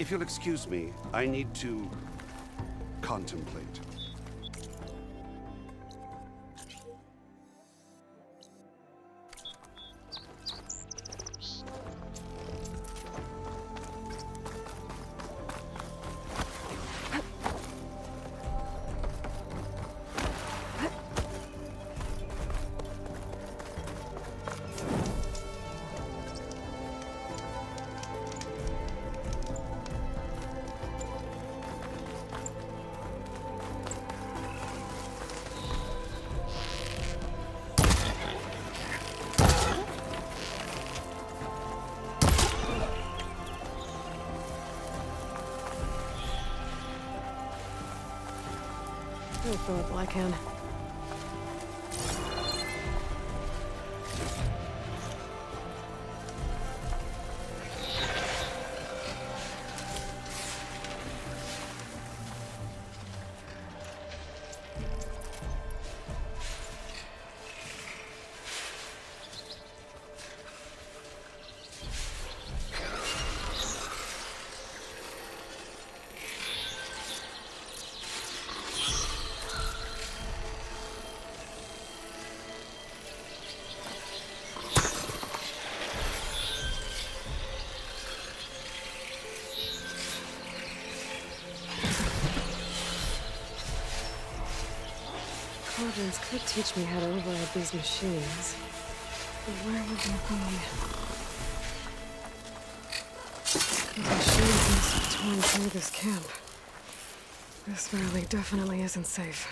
If you'll excuse me, I need to contemplate. I'll fill up all I can. Cauldrons could teach me how to override these machines. But where would they be? The machines must have torn through this camp. This valley definitely isn't safe.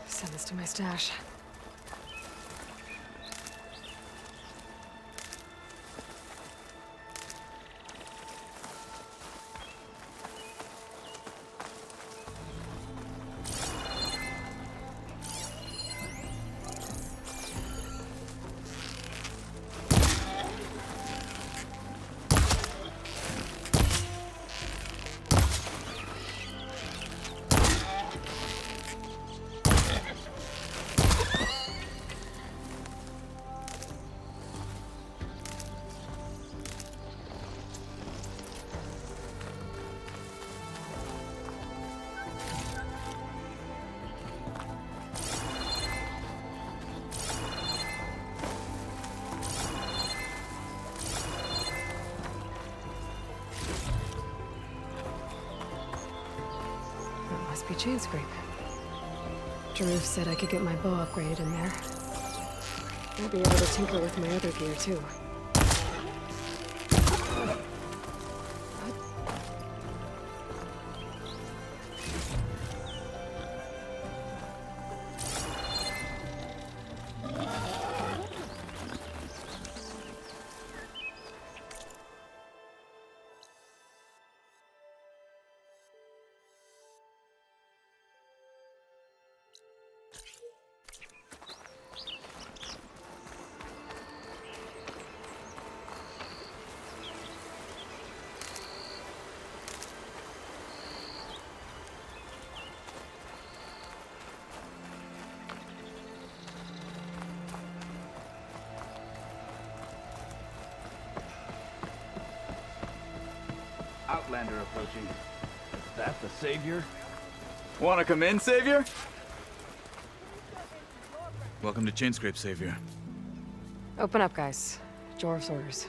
Send this to my stash. Must be chain scrape. Drew said I could get my bow upgraded in there. I'll be able to tinker with my other gear, too. Outlander approaching. Is that the Savior? Wanna come in, Savior? Welcome to Chainscrape, Savior. Open up, guys. Jorv's orders.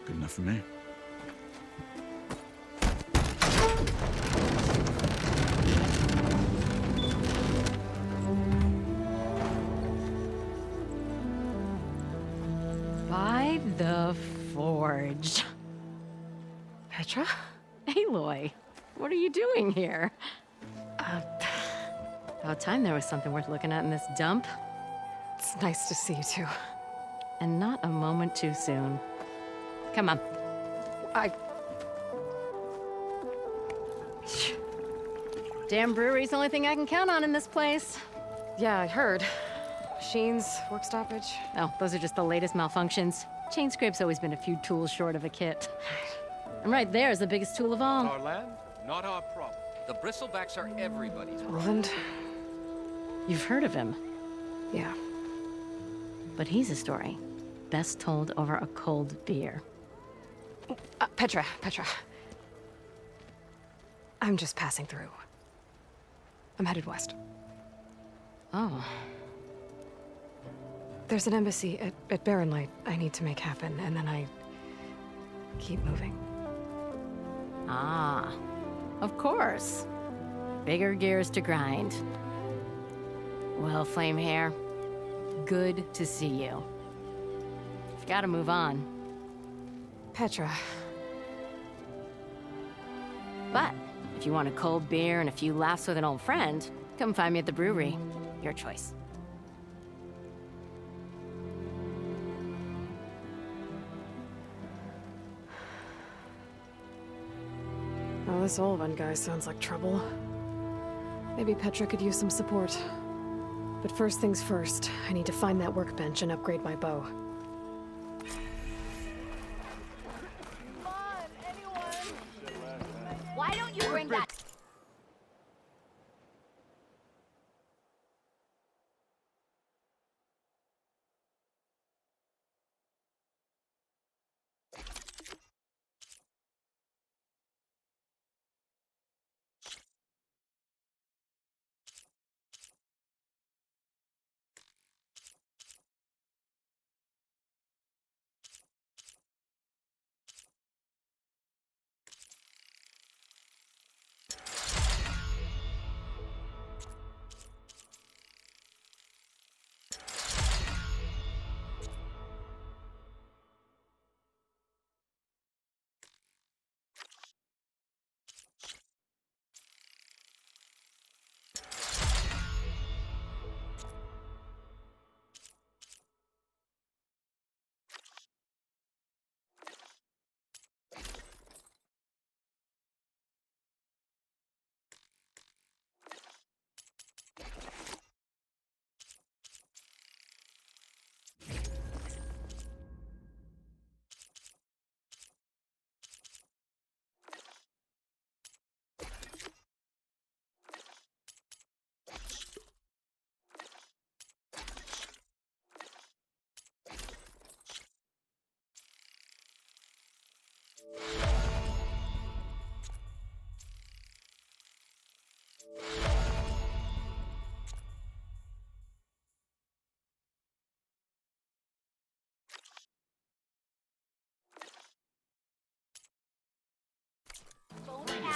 Good enough for me. By the Forge. Petra? Aloy, what are you doing here? About time there was something worth looking at in this dump. It's nice to see you, too. And not a moment too soon. Come on. Damn brewery's the only thing I can count on in this place. Yeah, I heard. Machines, work stoppage. Oh, those are just the latest malfunctions. Chainscrape's always been a few tools short of a kit. And right there is the biggest tool of all. Our land, not our problem. The bristlebacks are everybody's problem. Roland? You've heard of him, Yeah. but he's a story best told over a cold beer. Petra. I'm just passing through. I'm headed west. Oh, There's an embassy at Barren Light I need to make happen, and then I keep moving. ah, of course. Bigger gears to grind. Well, Flamehair, good to see you. You've got to move on. Petra. But if you want a cold beer and a few laughs with an old friend, come find me at the brewery. Your choice. Well, this old one guy sounds like trouble. Maybe Petra could use some support. But first things first, I need to find that workbench and upgrade my bow. Why don't you bring that?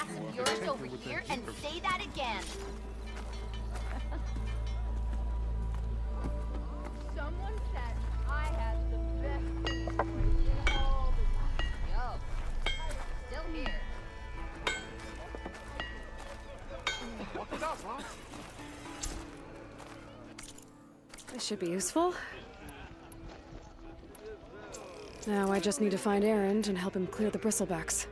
ass of yours over here and say that again. Someone said I have the best voice in all the... Yo, still here. This should be useful. Now I just need to find Erend and help him clear the bristlebacks.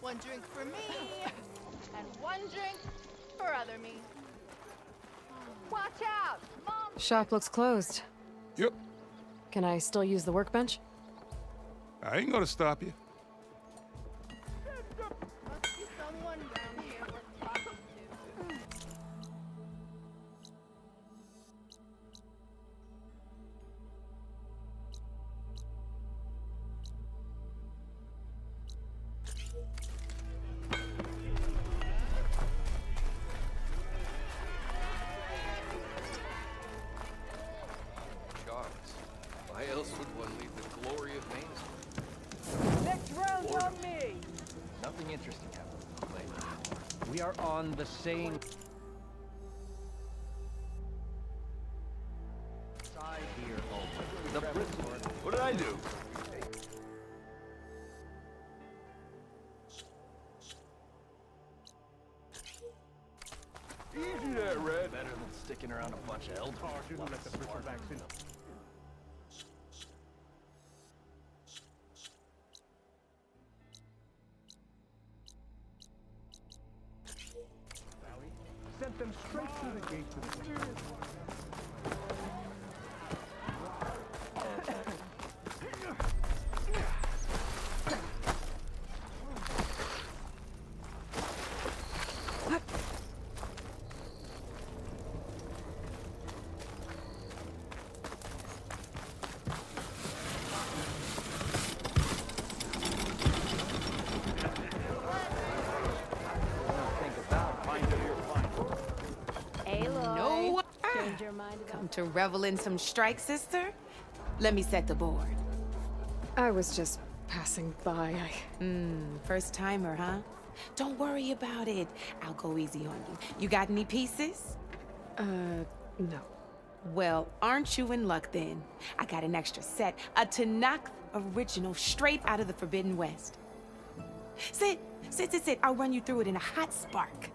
One drink for me, and one drink for other me. Watch out! Mom! Shop looks closed. Yep. Can I still use the workbench? I ain't gonna stop you. Must be someone down here worth talking to. Shards. Why else would one leave the glory of Main Street? Next round's on me! Nothing interesting happened lately. We are on the same side here, always. The bristle. What did I do? Easy there, Red. Better than sticking around a bunch of elders. Sent them straight through the gates of the No. Come to revel in some strike, sister? Let me set the board. I was just passing by. First timer, huh? Don't worry about it. I'll go easy on you. You got any pieces? No. Well, aren't you in luck then? I got an extra set, a Tanakh original straight out of the Forbidden West. Sit. I'll run you through it in a hot spark.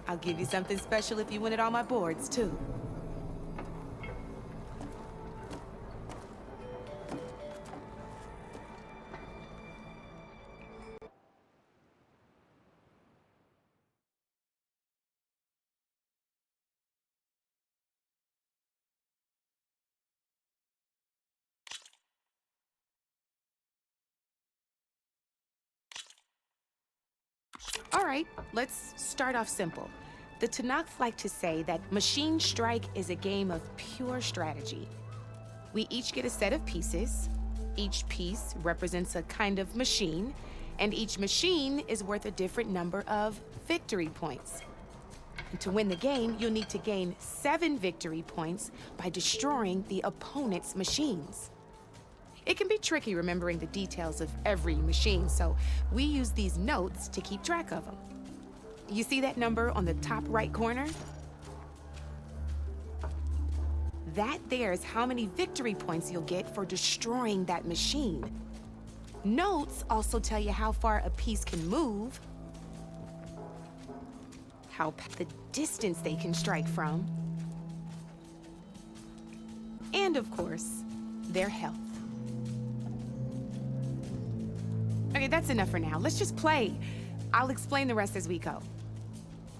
I'll give you something special if you win at all my boards, too. All right, let's start off simple. The Tanakh like to say that Machine Strike is a game of pure strategy. We each get a set of pieces. Each piece represents a kind of machine, and each machine is worth a different number of victory points. And to win the game, you'll need to gain 7 victory points by destroying the opponent's machines. It can be tricky remembering the details of every machine, so we use these notes to keep track of them. You see that number on the top right corner? That there is how many victory points you'll get for destroying that machine. Notes also tell you how far a piece can move, the distance they can strike from, and of course, their health. Okay, that's enough for now. Let's just play. I'll explain the rest as we go.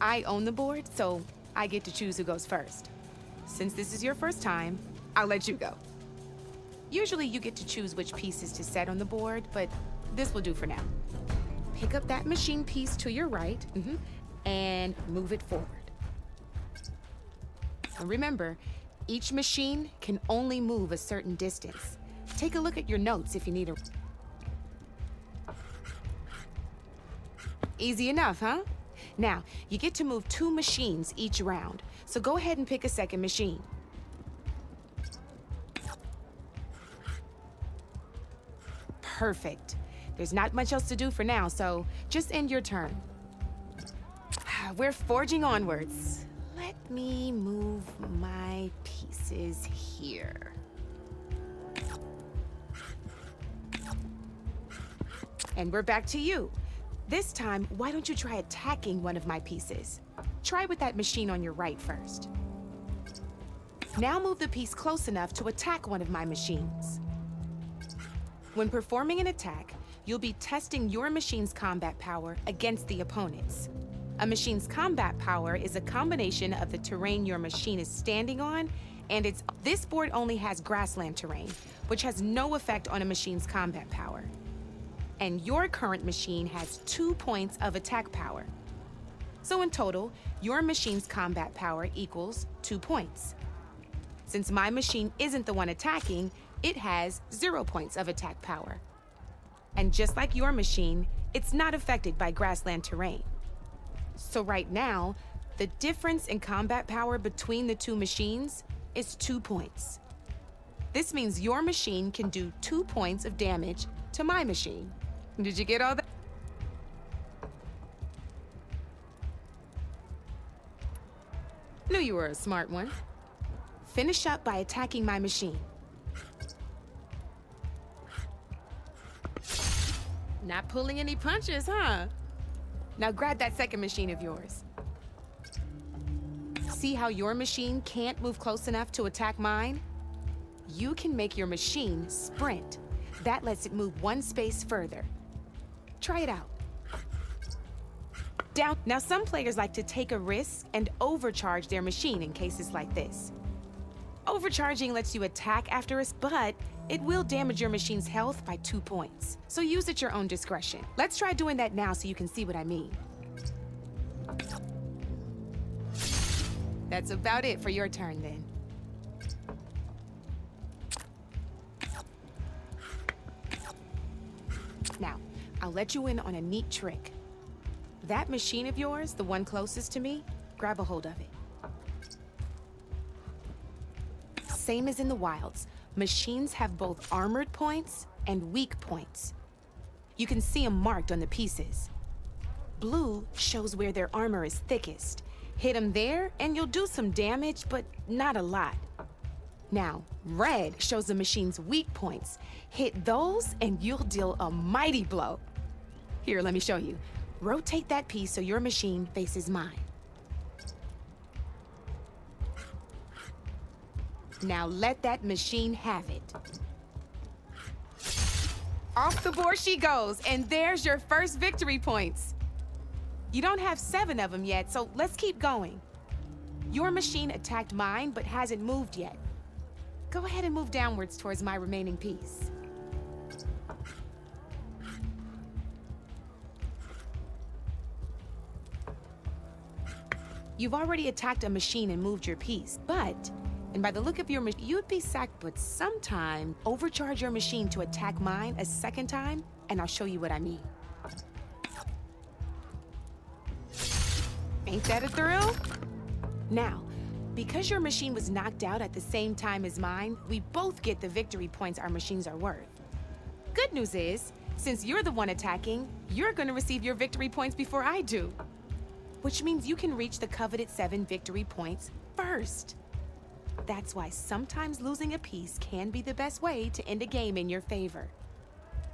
I own the board, so I get to choose who goes first. Since this is your first time, I'll let you go. Usually you get to choose which pieces to set on the board, but this will do for now. Pick up that machine piece to your right, and move it forward. And remember, each machine can only move a certain distance. Take a look at your notes if you need a... Easy enough, huh? Now, you get to move 2 machines each round, so go ahead and pick a second machine. Perfect. There's not much else to do for now, so just end your turn. We're forging onwards. Let me move my pieces here. And we're back to you. This time, why don't you try attacking one of my pieces? Try with that machine on your right first. Now move the piece close enough to attack one of my machines. When performing an attack, you'll be testing your machine's combat power against the opponent's. A machine's combat power is a combination of the terrain your machine is standing on, and this board only has grassland terrain, which has no effect on a machine's combat power. And your current machine has 2 points of attack power. So in total, your machine's combat power equals 2 points. Since my machine isn't the one attacking, it has 0 points of attack power. And just like your machine, it's not affected by grassland terrain. So right now, the difference in combat power between the 2 machines is 2 points. This means your machine can do 2 points of damage to my machine. Did you get all that? Knew you were a smart one. Finish up by attacking my machine. Not pulling any punches, huh? Now grab that second machine of yours. See how your machine can't move close enough to attack mine? You can make your machine sprint. That lets it move 1 space further. Try it out. Down. Now some players like to take a risk and overcharge their machine in cases like this. Overcharging lets you attack after us, but it will damage your machine's health by 2 points. So use at your own discretion. Let's try doing that now so you can see what I mean. That's about it for your turn then. Now, I'll let you in on a neat trick. That machine of yours, the one closest to me, grab a hold of it. Same as in the wilds, machines have both armored points and weak points. You can see them marked on the pieces. Blue shows where their armor is thickest. Hit them there and you'll do some damage, but not a lot. Now, red shows the machine's weak points. Hit those and you'll deal a mighty blow. Here, let me show you. Rotate that piece so your machine faces mine. Now let that machine have it. Off the board she goes, and there's your first victory points. You don't have 7 of them yet, so let's keep going. Your machine attacked mine, but hasn't moved yet. Go ahead and move downwards towards my remaining piece. You've already attacked a machine and moved your piece, but, and by the look of your machine, you'd be sacked, but sometime overcharge your machine to attack mine a second time, and I'll show you what I mean. Ain't that a thrill? Now, because your machine was knocked out at the same time as mine, we both get the victory points our machines are worth. good news is, since you're the one attacking, you're gonna receive your victory points before I do. Which means you can reach the coveted 7 victory points first. That's why sometimes losing a piece can be the best way to end a game in your favor.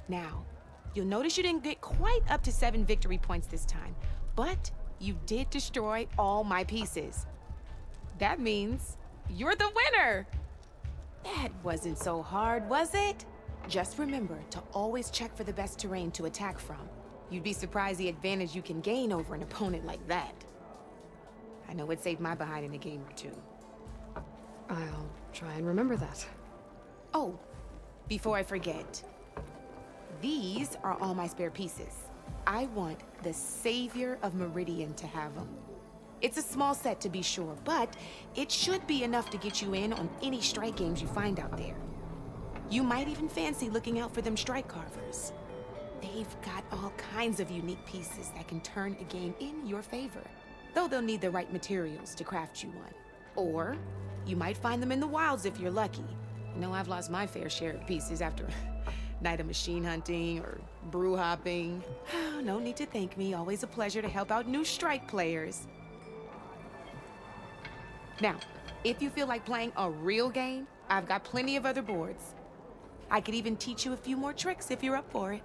Now, you'll notice you didn't get quite up to 7 victory points this time, but you did destroy all my pieces. That means you're the winner! That wasn't so hard, was it? Just remember to always check for the best terrain to attack from. You'd be surprised the advantage you can gain over an opponent like that. I know it saved my behind in a game or two. I'll try and remember that. Oh, before I forget, these are all my spare pieces. I want the Savior of Meridian to have them. It's a small set to be sure, but it should be enough to get you in on any strike games you find out there. You might even fancy looking out for them strike carvers. They've got all kinds of unique pieces that can turn a game in your favor, though they'll need the right materials to craft you one. Or you might find them in the wilds if you're lucky. I know I've lost my fair share of pieces after a night of machine hunting or brew hopping. No need to thank me, always a pleasure to help out new strike players. Now, if you feel like playing a real game, I've got plenty of other boards. I could even teach you a few more tricks if you're up for it.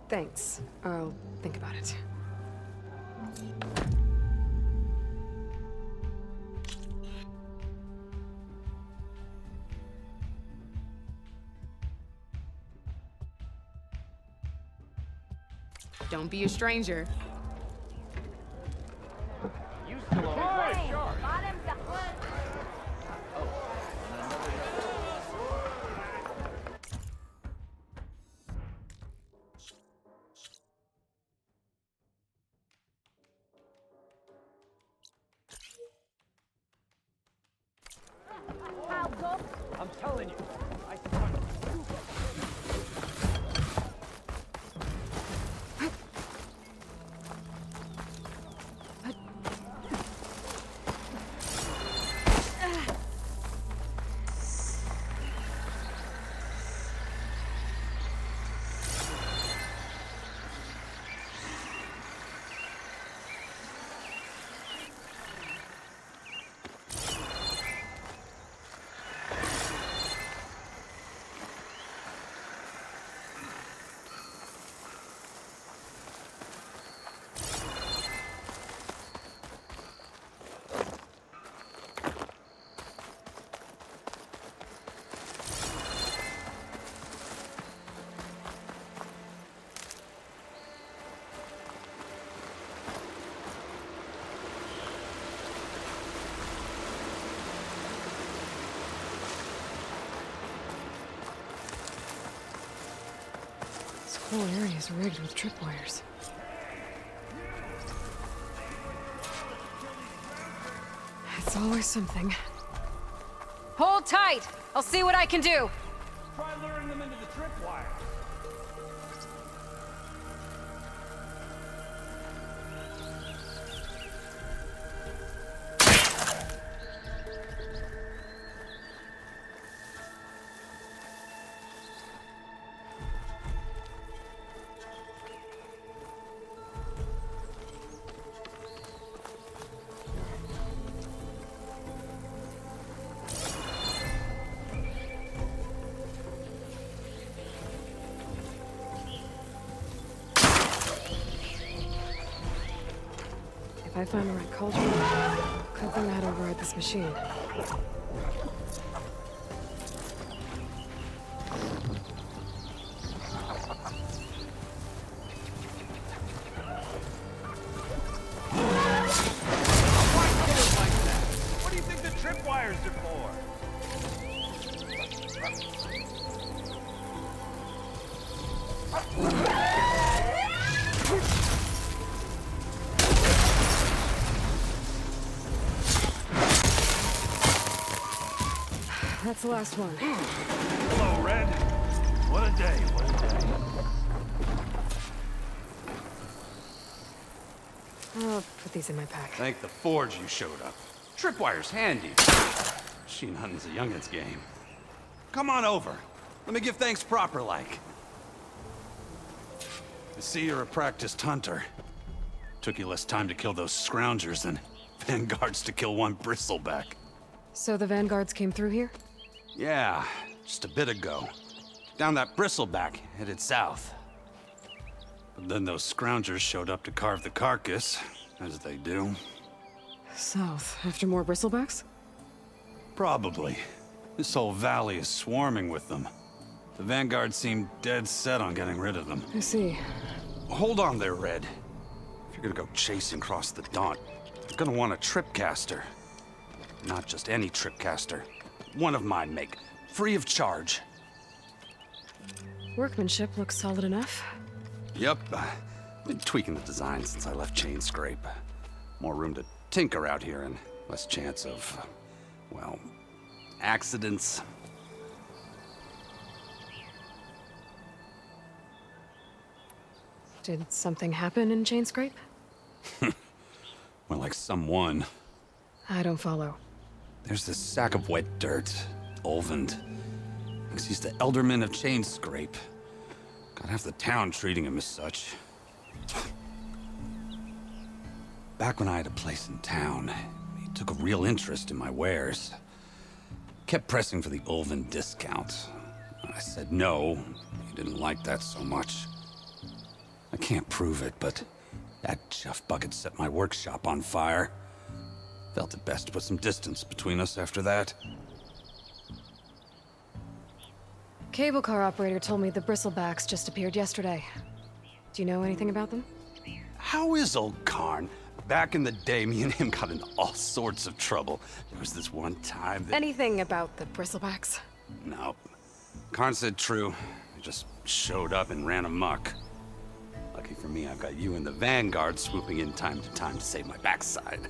Thanks. I'll think about it. Don't be a stranger. You still owe me quite a charge. I'm telling you, I saw it. This whole area is rigged with tripwires. It's always something. Hold tight! I'll see what I can do! Try luring them into the tripwire. If I find the right cauldron, I could learn how to override this machine. What do you think the tripwires are for? That's the last one. Hello, Red. What a day, what a day. I'll put these in my pack. Thank the Forge you showed up. Tripwire's handy. Machine hunting's a youngin's game. Come on over. Let me give thanks proper like. I see you're a practiced hunter. Took you less time to kill those scroungers than vanguards to kill one bristleback. So the vanguards came through here? Yeah, just a bit ago. Down that bristleback, headed south. But then those scroungers showed up to carve the carcass, as they do. South, after more bristlebacks? Probably. This whole valley is swarming with them. The vanguard seemed dead set on getting rid of them. I see. Hold on there, Red. If you're gonna go chasing across the Daunt, you're gonna want a tripcaster. Not just any tripcaster. One of mine make, free of charge. Workmanship looks solid enough. Yep. Been tweaking the design since I left Chain Scrape. More room to tinker out here and less chance of, well, accidents. Did something happen in Chain Scrape? Well, like someone. I don't follow. There's this sack of wet dirt, Olvend. Thinks he's the Elderman of Chain Scrape. Got half the town treating him as such. Back when I had a place in town, he took a real interest in my wares. Kept pressing for the Olvend discount. I said no. He didn't like that so much. I can't prove it, but that chuff bucket set my workshop on fire. Felt it best to put some distance between us after that. Cable car operator told me the bristlebacks just appeared yesterday. Do you know anything about them? How is old Karn? Back in the day, me and him got into all sorts of trouble. There was this one time that... Anything about the bristlebacks? No. Karn said true. He just showed up and ran amok. Lucky for me, I've got you and the Vanguard swooping in time to save my backside.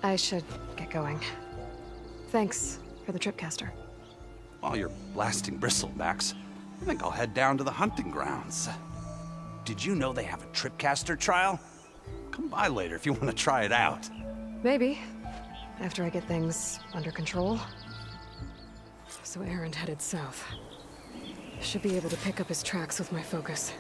I should get going. Thanks for the tripcaster. While you're blasting bristlebacks, I think I'll head down to the hunting grounds. Did you know they have a tripcaster trial? Come by later if you want to try it out. Maybe. After I get things under control. So Erend headed south. Should be able to pick up his tracks with my focus.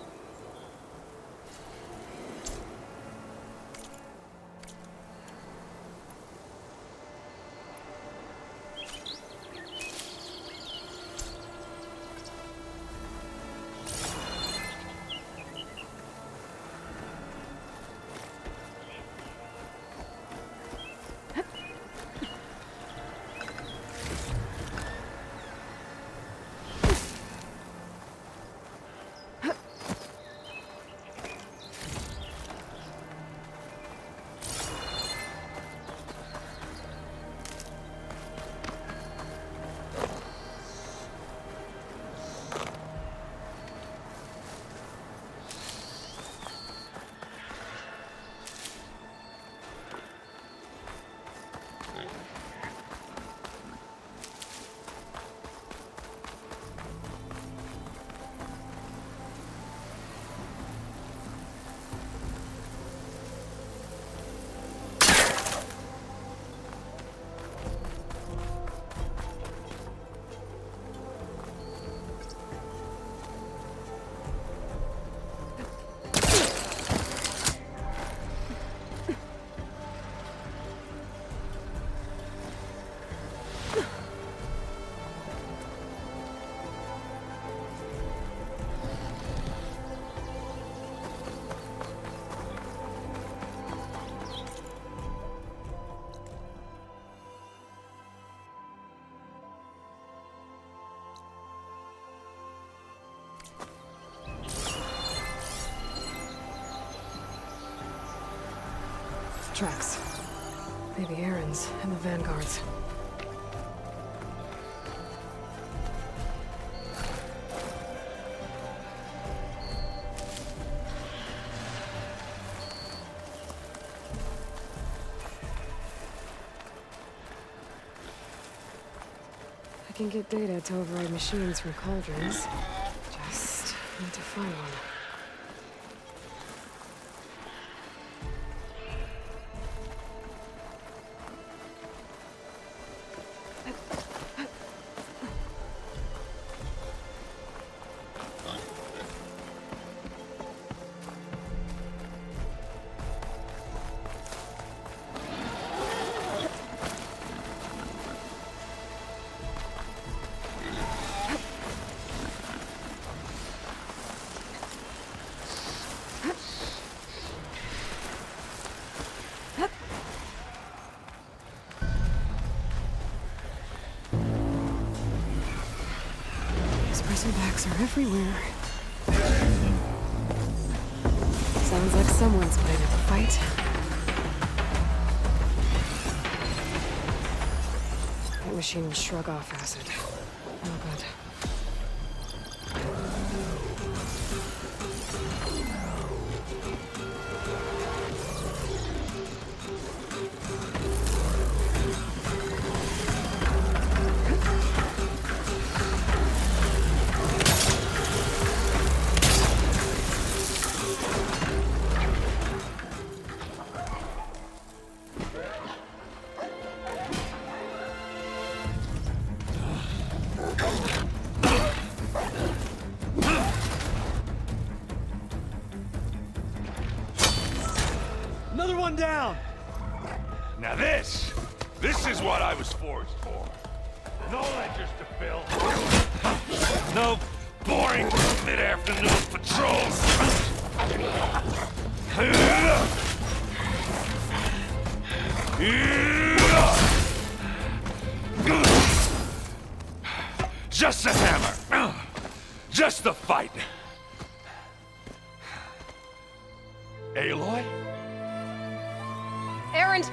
Tracks. Maybe Erend's and the Vanguard's. I can get data to override machines from cauldrons. Just need to find one. Those bristlebacks are everywhere. Sounds like someone's putting up a fight. That machine will shrug off acid. Oh, good. Another one down! Now this is what I was forged for. No ledgers to fill. No boring mid-afternoon patrols. Just a hammer. Just a fight. Aloy? Errand!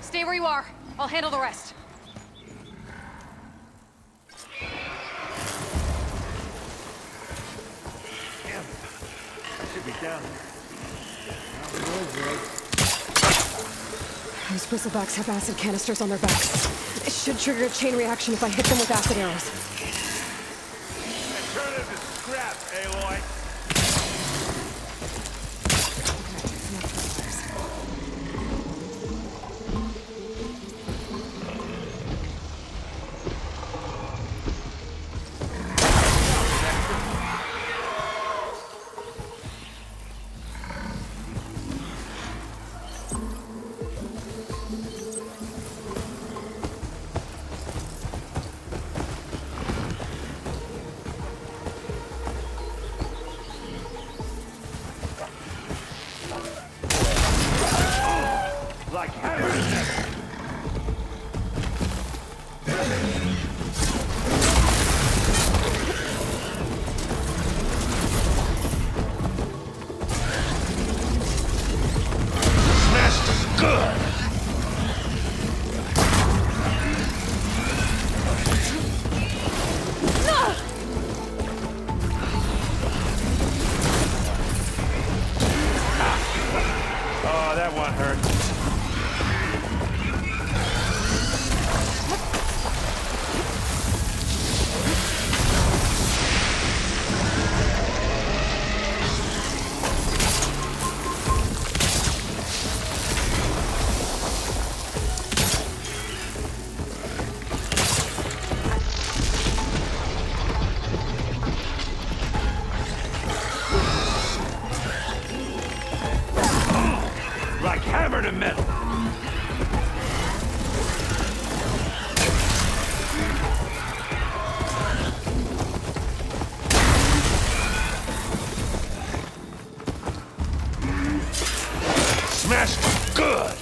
Stay where you are. I'll handle the rest. Should be down there. Those bristlebacks have acid canisters on their backs. It should trigger a chain reaction if I hit them with acid arrows. Turn it to scrap, Aloy. Like hammers. Smashed is good. Oh, that one hurt. Like hammer to metal. Smashed good.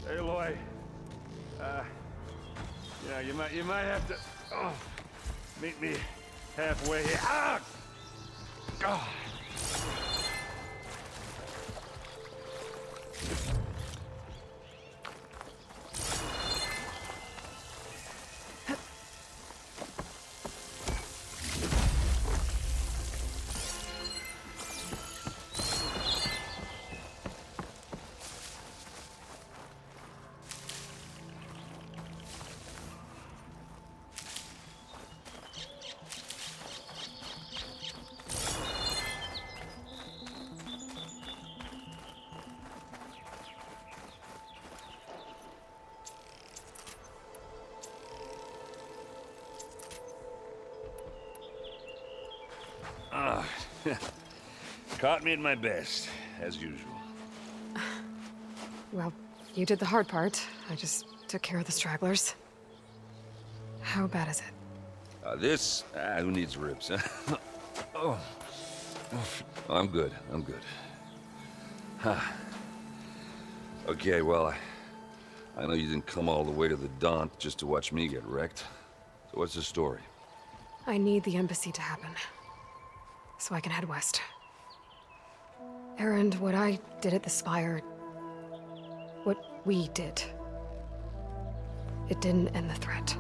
Aloy, you might have to meet me halfway here. Ah! God. Caught me at my best, as usual. Well, you did the hard part. I just took care of the stragglers. How bad is it? Who needs ribs, huh? Oh. I'm good, I'm good. Huh. Okay, well, I know you didn't come all the way to the Daunt just to watch me get wrecked. So what's the story? I need the embassy to happen, so I can head west. Erend, what I did at the Spire, what we did, it didn't end the threat.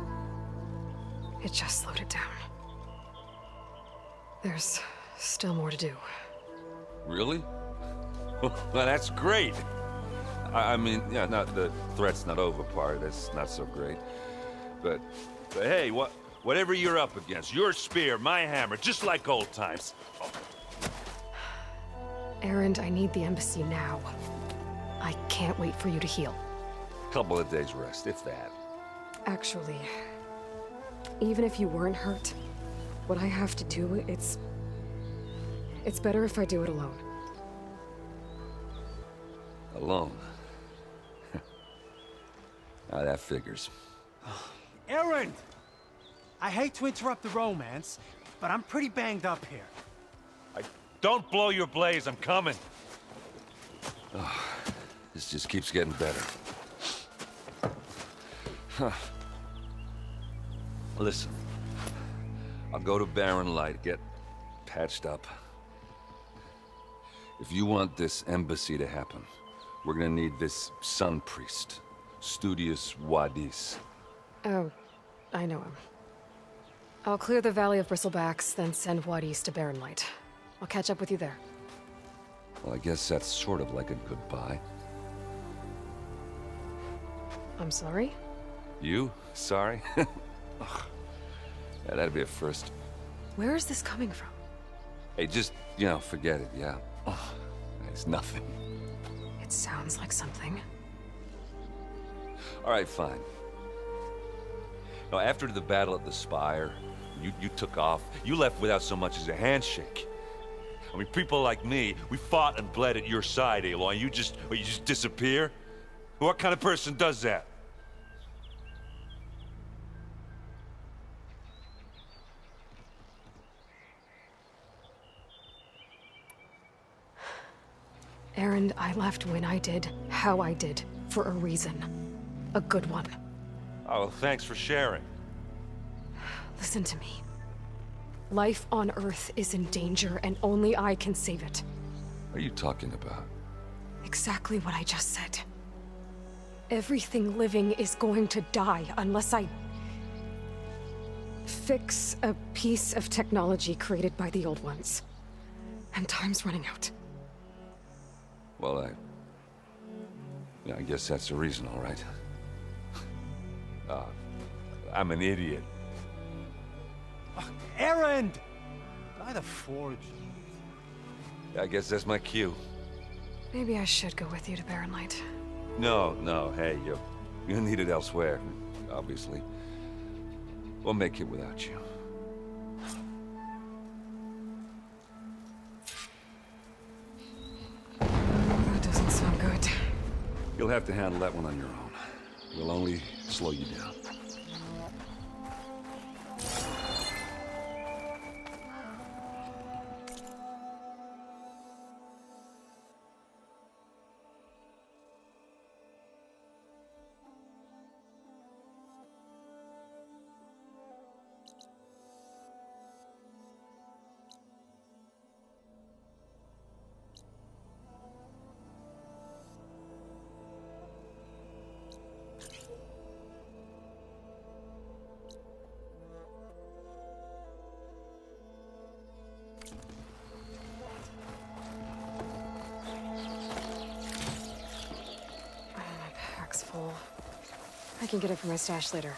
It just slowed it down. There's still more to do. Really? Well, that's great. I mean, yeah, not the threat's not over part, that's not so great. But hey, whatever you're up against, your spear, my hammer, just like old times. Erend, I need the embassy now. I can't wait for you to heal. Couple of days rest, if that. Actually, even if you weren't hurt, what I have to do, it's better if I do it alone. Alone? Now that figures. Erend! I hate to interrupt the romance, but I'm pretty banged up here. Don't blow your blaze, I'm coming. Oh, this just keeps getting better. Huh. Listen, I'll go to Barren Light, get patched up. If you want this embassy to happen, we're gonna need this sun priest, Studious Wadis. Oh, I know him. I'll clear the Valley of Bristlebacks, then send Wadis to Barren Light. I'll catch up with you there. Well, I guess that's sort of like a goodbye. I'm sorry? You? Sorry? Ugh. Yeah, that'd be a first. Where is this coming from? Hey, just, forget it, yeah? Oh, it's nothing. It sounds like something. All right, fine. Now, after the battle at the Spire, you took off. You left without so much as a handshake. I mean, people like me, we fought and bled at your side, Aloy. You just disappear? What kind of person does that? Erend, I left when I did, how I did, for a reason. A good one. Oh, well, thanks for sharing. Listen to me. Life on Earth is in danger, and only I can save it. What are you talking about? Exactly what I just said. Everything living is going to die unless I fix a piece of technology created by the old ones. And time's running out. Well, I guess that's the reason, all right. I'm an idiot. Erend! By the Forge. I guess that's my cue. Maybe I should go with you to Barren Light. No, hey, you're needed elsewhere, obviously. We'll make it without you. That doesn't sound good. You'll have to handle that one on your own. We'll only slow you down. Full. I can get it from my stash later.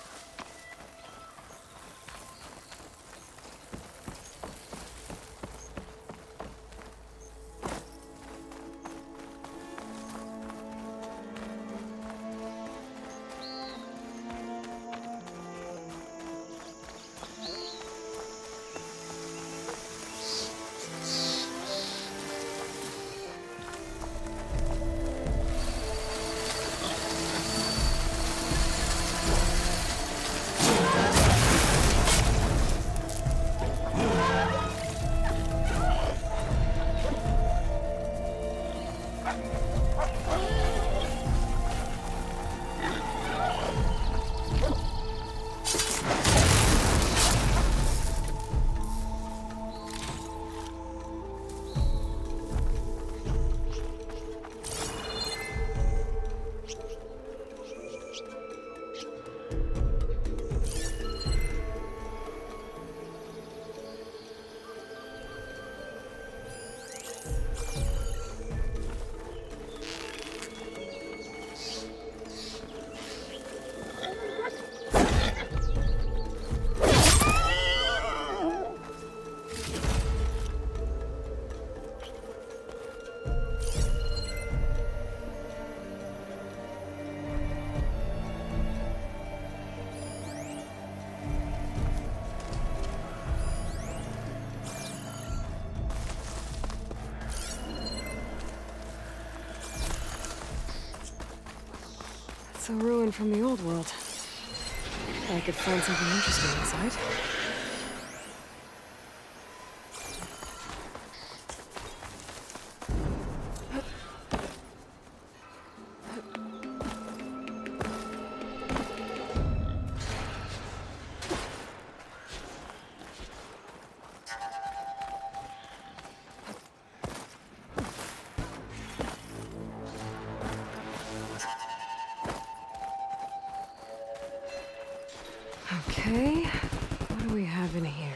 It's a ruin from the old world. I could find something interesting inside. Okay, what do we have in here?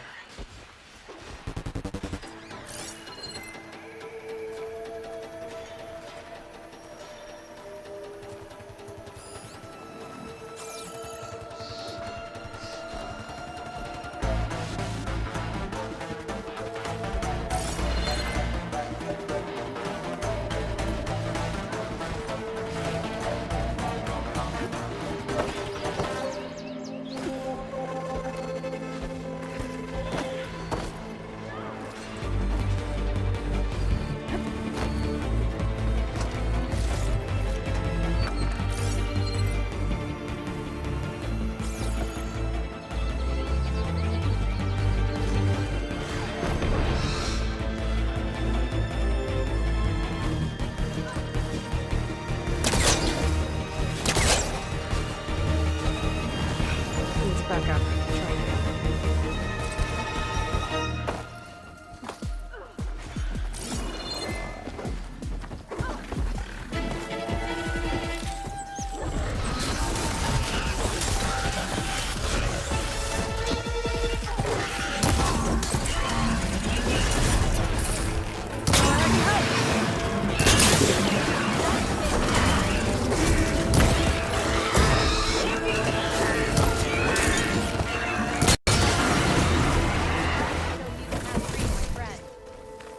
Back up. Try again.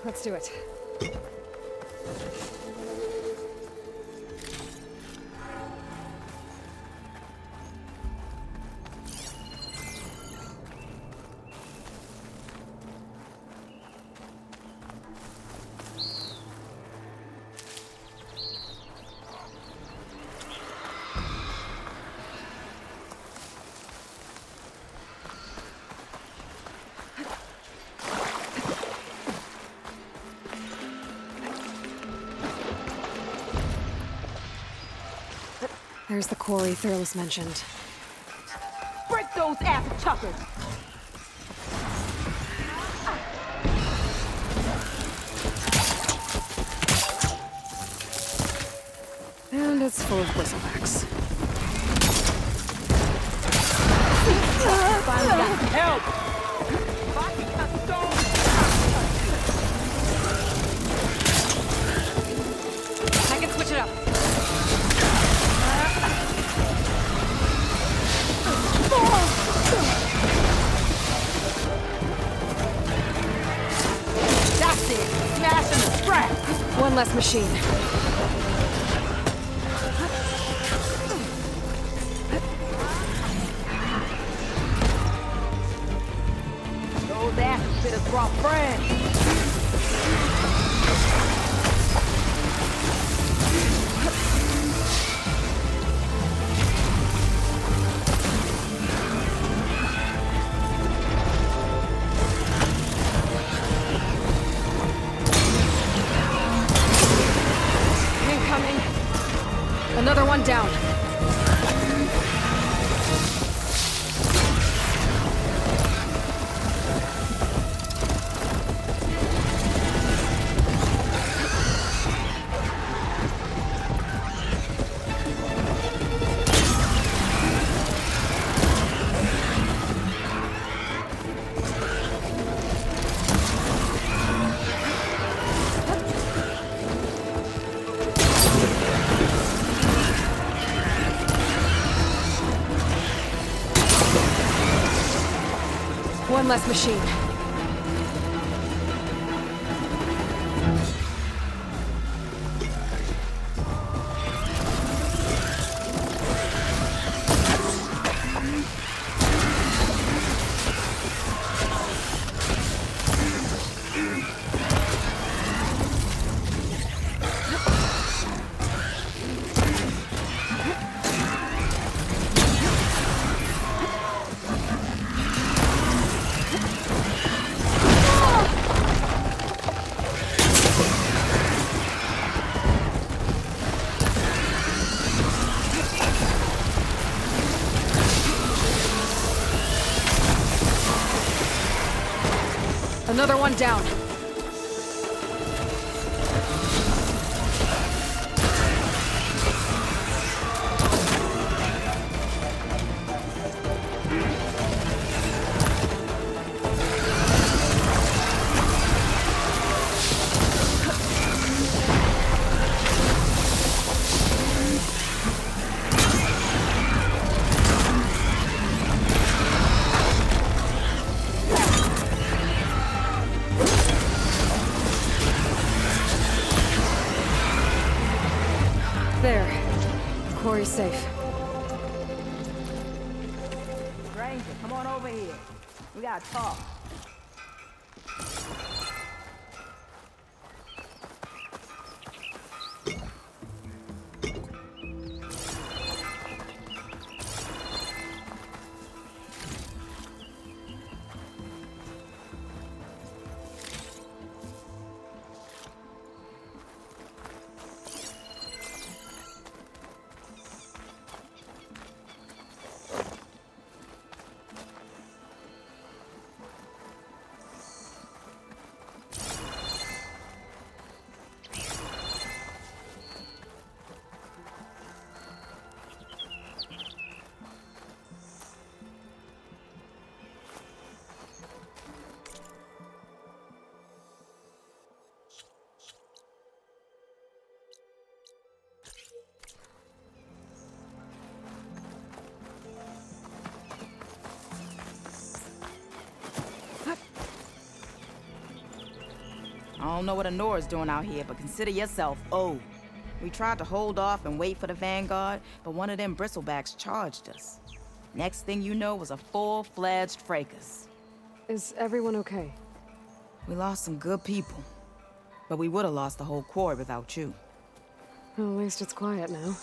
Let's do it. There's the quarry Thurles mentioned. Break those ass chuckers! And it's full of bristlebacks. Help! I can switch it up. That's it! Smashing the scrap! One less machine. Those asses should have brought friends! Another one down. One less machine. Another one down. There. Quarry's safe. Stranger, come on over here. We gotta talk. I don't know what Honora's doing out here, but consider yourself owed. We tried to hold off and wait for the Vanguard, but one of them bristlebacks charged us. Next thing you know was a full-fledged fracas. Is everyone okay? We lost some good people, but we would have lost the whole quarry without you. Well, at least it's quiet now.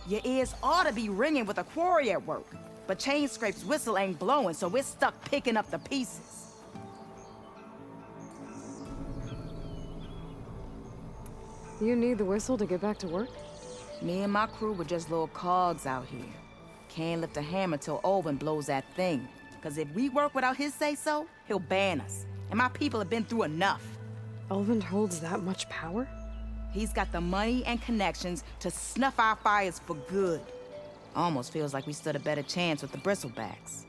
Your ears ought to be ringing with a quarry at work, but Chainscrape's whistle ain't blowing, so we're stuck picking up the pieces. You need the whistle to get back to work? Me and my crew were just little cogs out here. Can't lift a hammer till Olvin blows that thing. Cause if we work without his say-so, he'll ban us. And my people have been through enough. Ulvin holds that much power? He's got the money and connections to snuff our fires for good. Almost feels like we stood a better chance with the bristlebacks.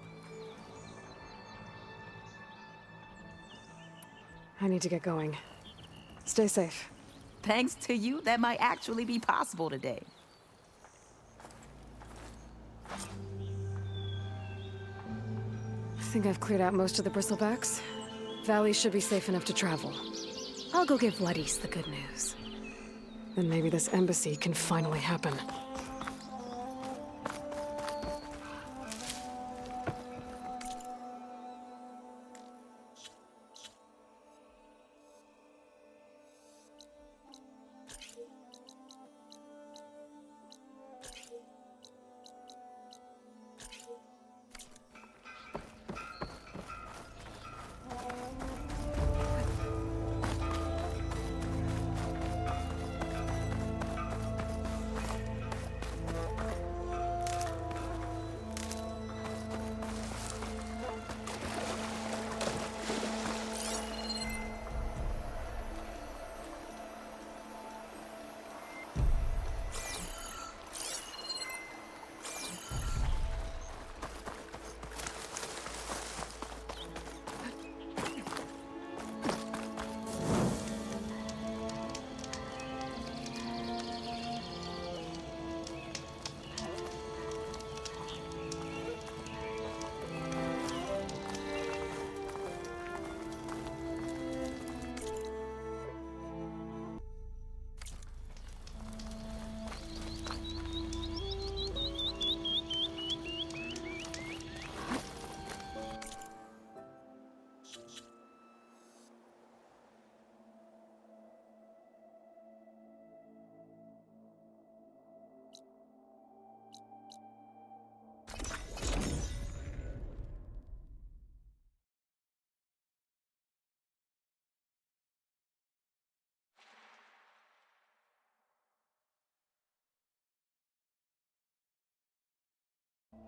I need to get going. Stay safe. Thanks to you, that might actually be possible today. I think I've cleared out most of the bristlebacks. Valley should be safe enough to travel. I'll go give Ledis the good news. Then maybe this embassy can finally happen.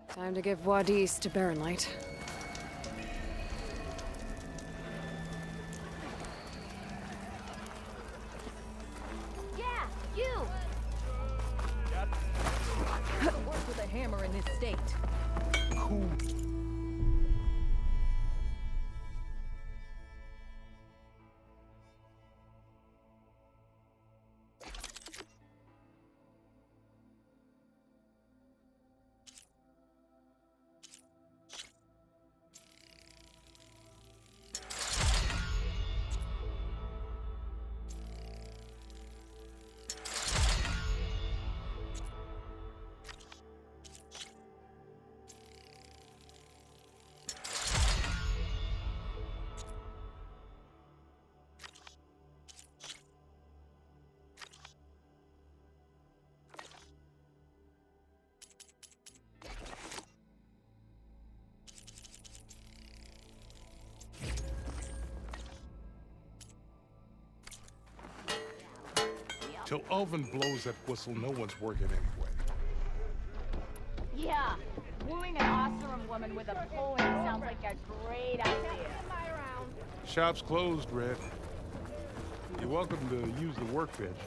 Time to give Wadis to Barren Light. Till Ulvin blows that whistle, no one's working anyway. Yeah, wooing an awesome woman with a poem sounds like a great idea. Shop's closed, Red. You're welcome to use the workbench.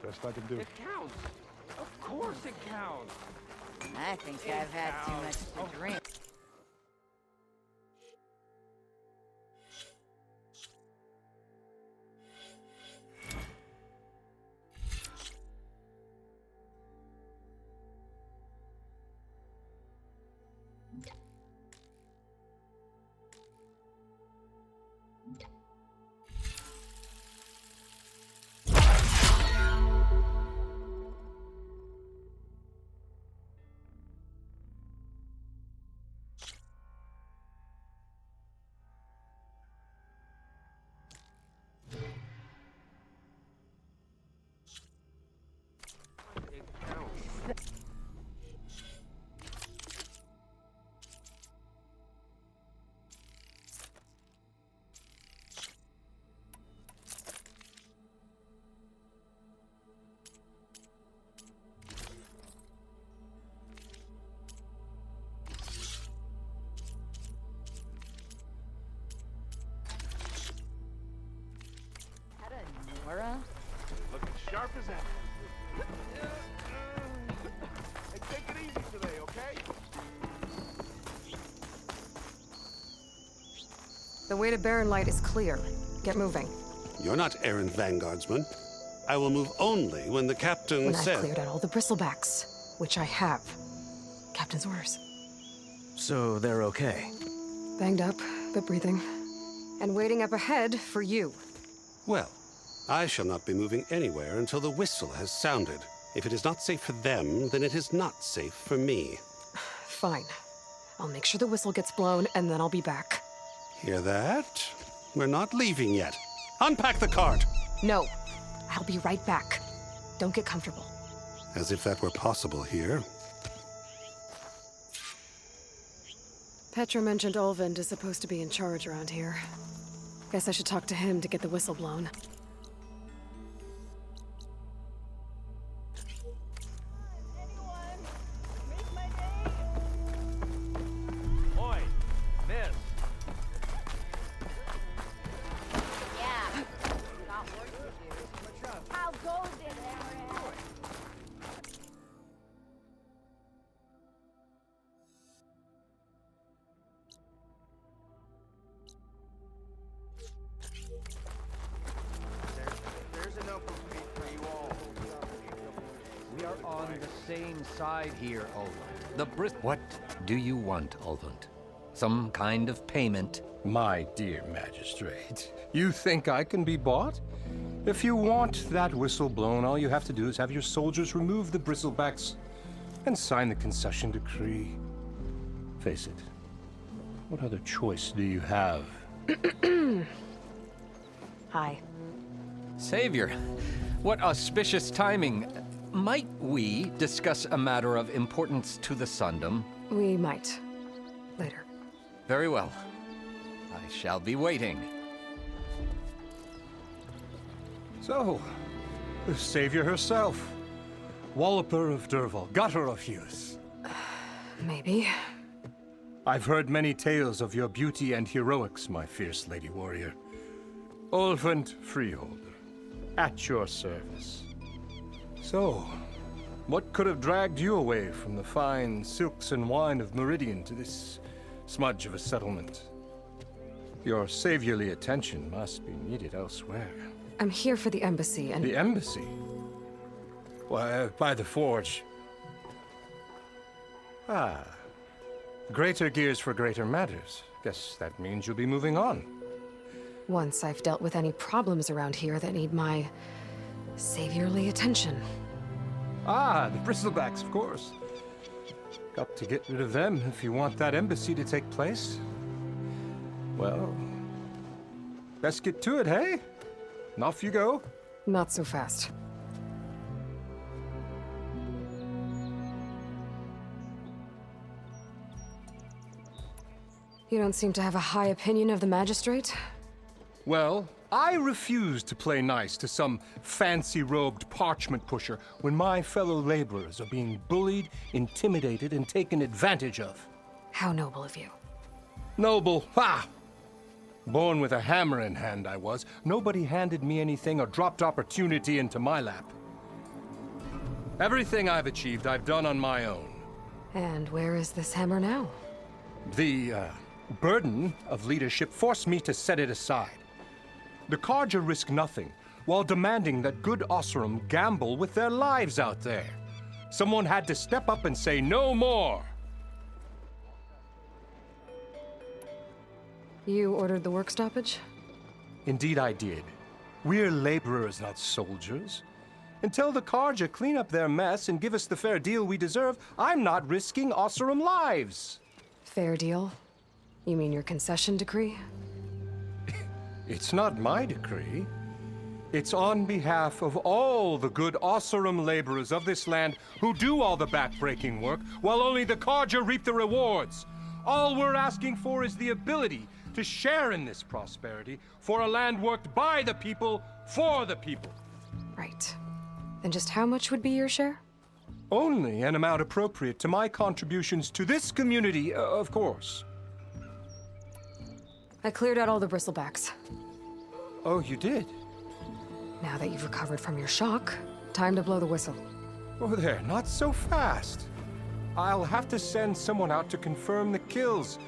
Best I can do. It counts. Of course it counts. I think I've had too much to drink. It counts. Nora? Looking sharp as ever. Hey, take it easy today, okay? The way to Barren Light is clear. Get moving. You're not errant vanguardsman. I will move only when the captain When says... I've cleared out all the bristlebacks, which I have. Captain's orders. So they're okay? Banged up, but breathing. And waiting up ahead for you. Well, I shall not be moving anywhere until the whistle has sounded. If it is not safe for them, then it is not safe for me. Fine. I'll make sure the whistle gets blown, and then I'll be back. Hear that? We're not leaving yet. Unpack the cart! No. I'll be right back. Don't get comfortable. As if that were possible here. Petra mentioned Ulvin is supposed to be in charge around here. Guess I should talk to him to get the whistle blown. Oi, miss. Yeah, got work to do. How goes it, Aaron? There's an open seat for you all. We are on the same side here, Ulvin. The What do you want, Ulvin? Some kind of payment? My dear magistrate, you think I can be bought? If you want that whistle blown, all you have to do is have your soldiers remove the bristlebacks and sign the concession decree. Face it, what other choice do you have? Hi. Savior, what auspicious timing. Might we discuss a matter of importance to the Sundom? We might. Later. Very well. I shall be waiting. So, the savior herself. Walloper of Derval, gutter of youth. Maybe. I've heard many tales of your beauty and heroics, my fierce lady warrior. Ulvin Freeholder, at your service. So, what could have dragged you away from the fine silks and wine of Meridian to this smudge of a settlement? Your saviorly attention must be needed elsewhere. I'm here for the embassy and... The embassy? Why, by the forge. Ah. Greater gears for greater matters. Guess that means you'll be moving on. Once I've dealt with any problems around here that need my saviorly attention. Ah, the bristlebacks, of course. Got to get rid of them if you want that embassy to take place. Well, let's get to it, hey? And off you go. Not so fast. You don't seem to have a high opinion of the magistrate? Well, I refuse to play nice to some fancy-robed parchment pusher when my fellow laborers are being bullied, intimidated, and taken advantage of. How noble of you. Noble? Ha! Born with a hammer in hand, I was. Nobody handed me anything or dropped opportunity into my lap. Everything I've achieved, I've done on my own. And where is this hammer now? The, burden of leadership forced me to set it aside. The Carja risk nothing, while demanding that good Oseram gamble with their lives out there. Someone had to step up and say no more. You ordered the work stoppage? Indeed I did. We're laborers, not soldiers. Until the Carja clean up their mess and give us the fair deal we deserve, I'm not risking Oseram lives. Fair deal? You mean your concession decree? It's not my decree. It's on behalf of all the good Oseram laborers of this land who do all the backbreaking work, while only the Carja reap the rewards. All we're asking for is the ability to share in this prosperity for a land worked by the people, for the people. Right. Then just how much would be your share? Only an amount appropriate to my contributions to this community, of course. I cleared out all the bristlebacks. Oh, you did? Now that you've recovered from your shock, time to blow the whistle. Oh, there, not so fast. I'll have to send someone out to confirm the kills.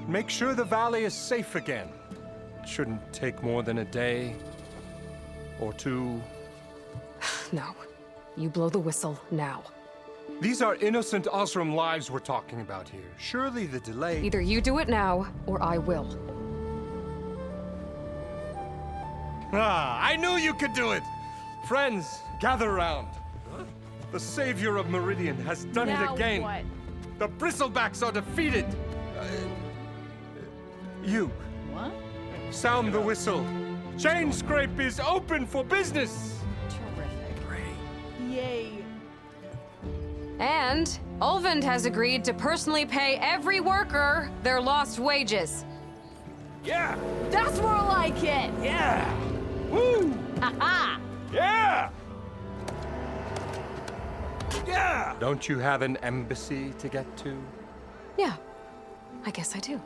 Make sure the valley is safe again. It shouldn't take more than a day or two. No. You blow the whistle now. These are innocent Oseram lives we're talking about here. Surely the delay... Either you do it now, or I will. Ah, I knew you could do it! Friends, gather around. The savior of Meridian has done it again. What? The bristlebacks are defeated. You. What? Sound the whistle. Chain Scrape is open for business. Terrific. Yay. And Ulvund has agreed to personally pay every worker their lost wages. Yeah! That's more like it! Yeah! Woo! Ha-ha! Yeah! Yeah! Don't you have an embassy to get to? Yeah, I guess I do.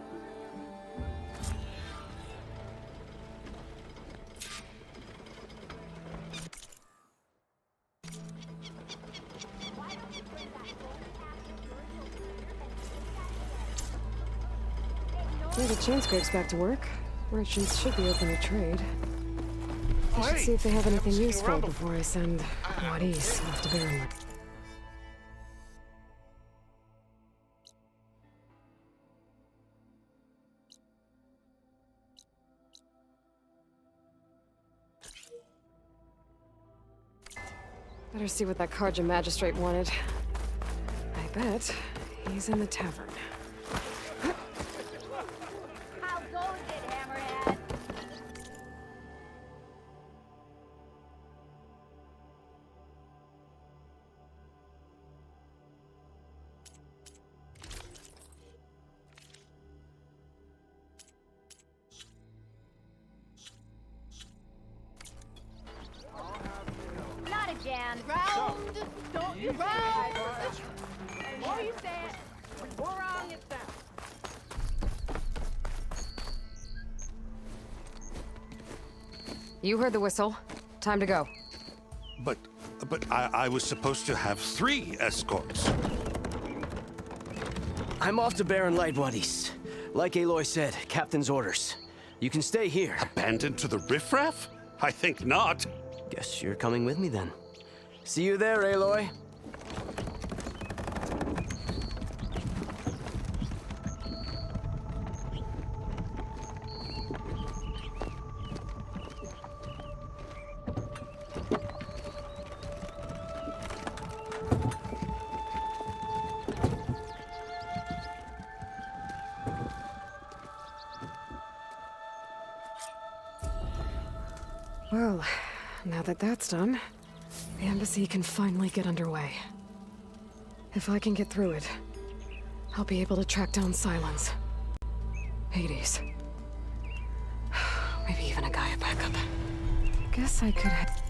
Yeah, the chain scrape's back to work. Merchants should be open to trade. I should see if they have anything useful before I send Wadis off to Baron. Better see what that Carja magistrate wanted. I bet he's in the tavern. How goes it, Hammerhead? Not a jam. Round. Don't you round. What you said? We're on your sound. You heard the whistle. Time to go. But I was supposed to have 3 escorts. I'm off to Baron Lightwaddies. Like Aloy said, Captain's orders. You can stay here. Abandoned to the riffraff? I think not. Guess you're coming with me then. See you there, Aloy. Well, now that that's done, the embassy can finally get underway. If I can get through it, I'll be able to track down Silence. Hades. Maybe even a Gaia backup. Guess I could have...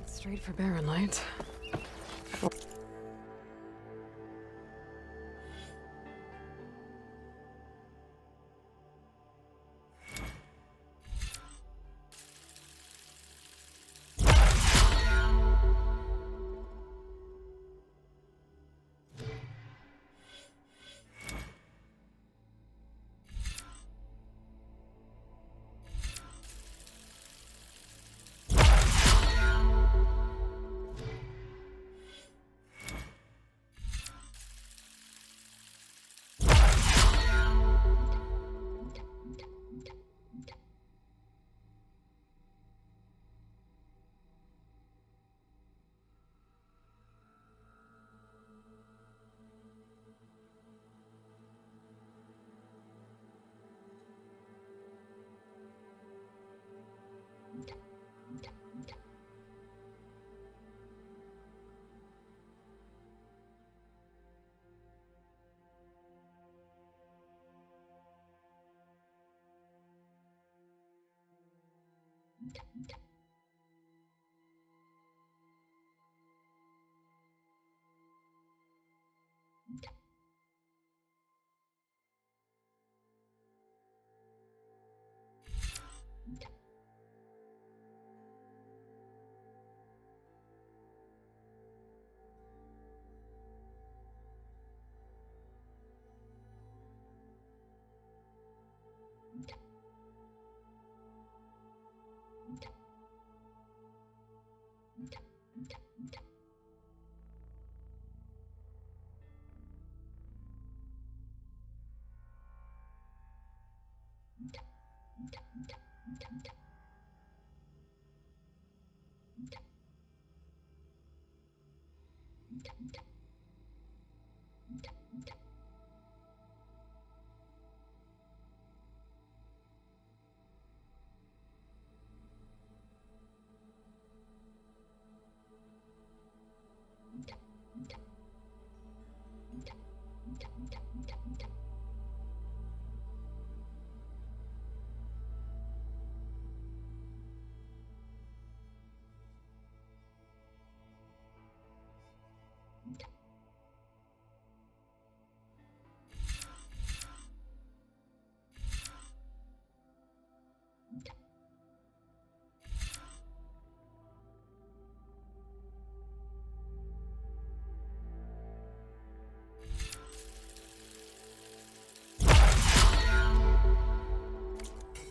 Straight for Barren Light.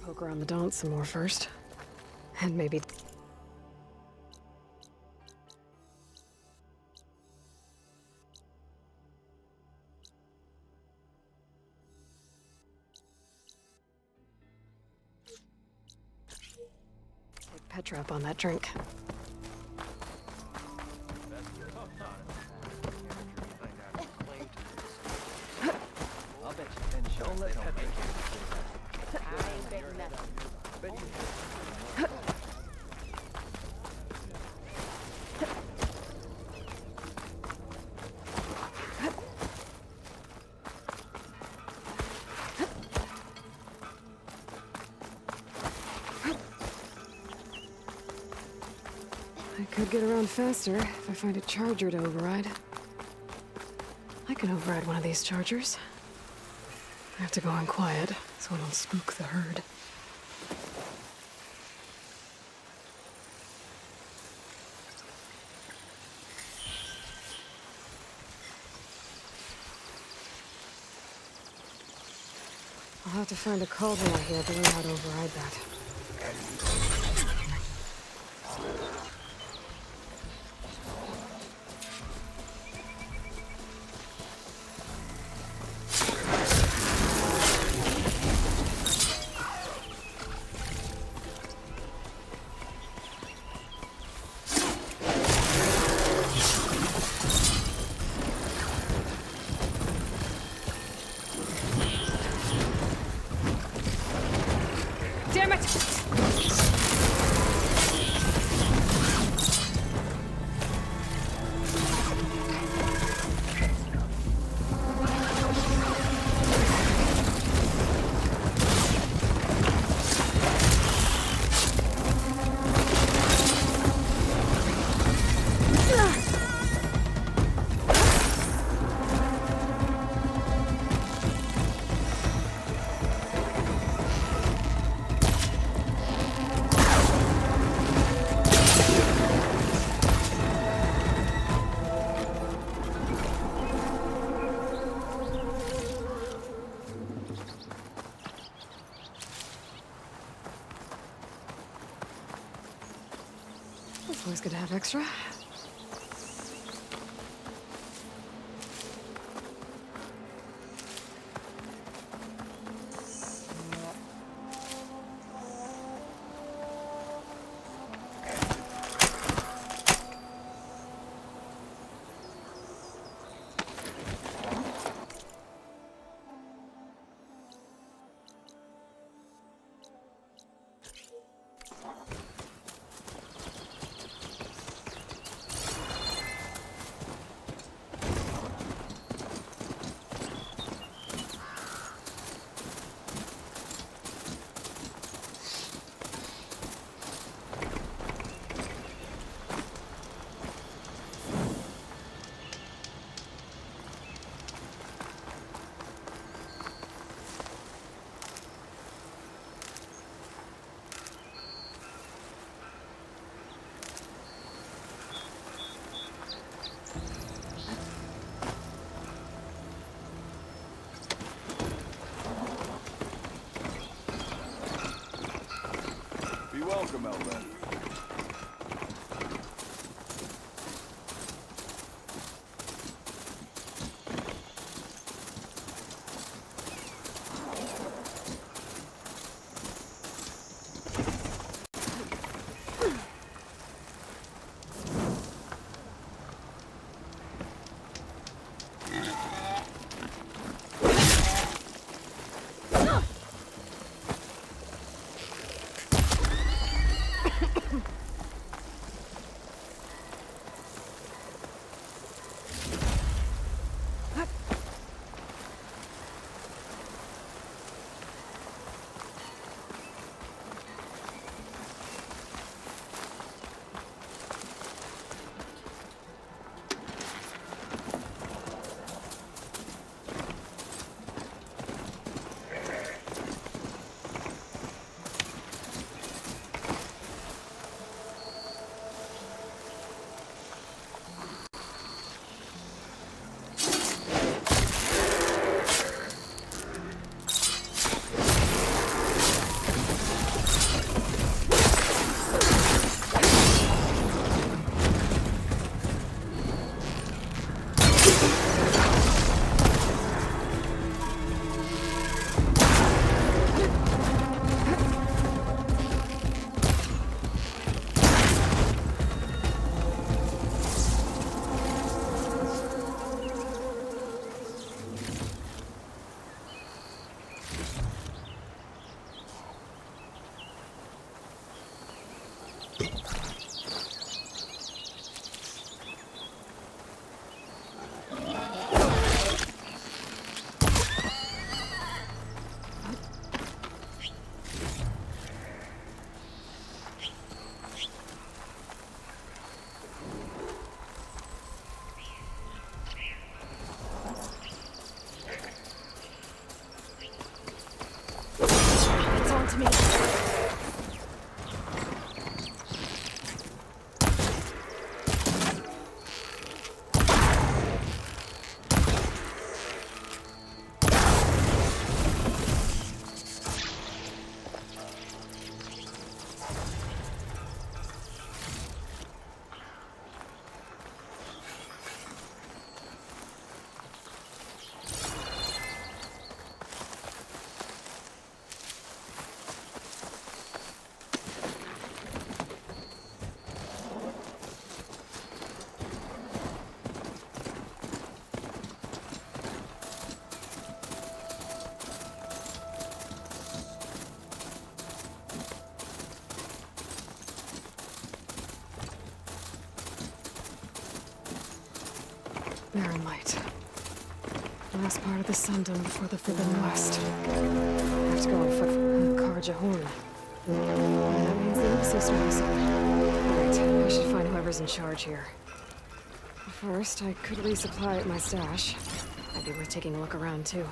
Poke around the Daunt some more first. And maybe... take Petra up on that drink. I'll bet you 10 shots they don't make it. I ain't betting nothing. I could get around faster if I find a charger to override. I can override one of these chargers. I have to go in quiet, so I don't spook the herd. I'll have to find a cauldron out here to learn how to override that. Always good to have extra. Be welcome, Elven. To me. Barren light. Last part of the Sundom before the Forbidden West. I have to go on foot from Karja Horn. That means the embassy's noticing. Alright, I should find whoever's in charge here. First, I could resupply at my stash. Might be worth taking a look around, too.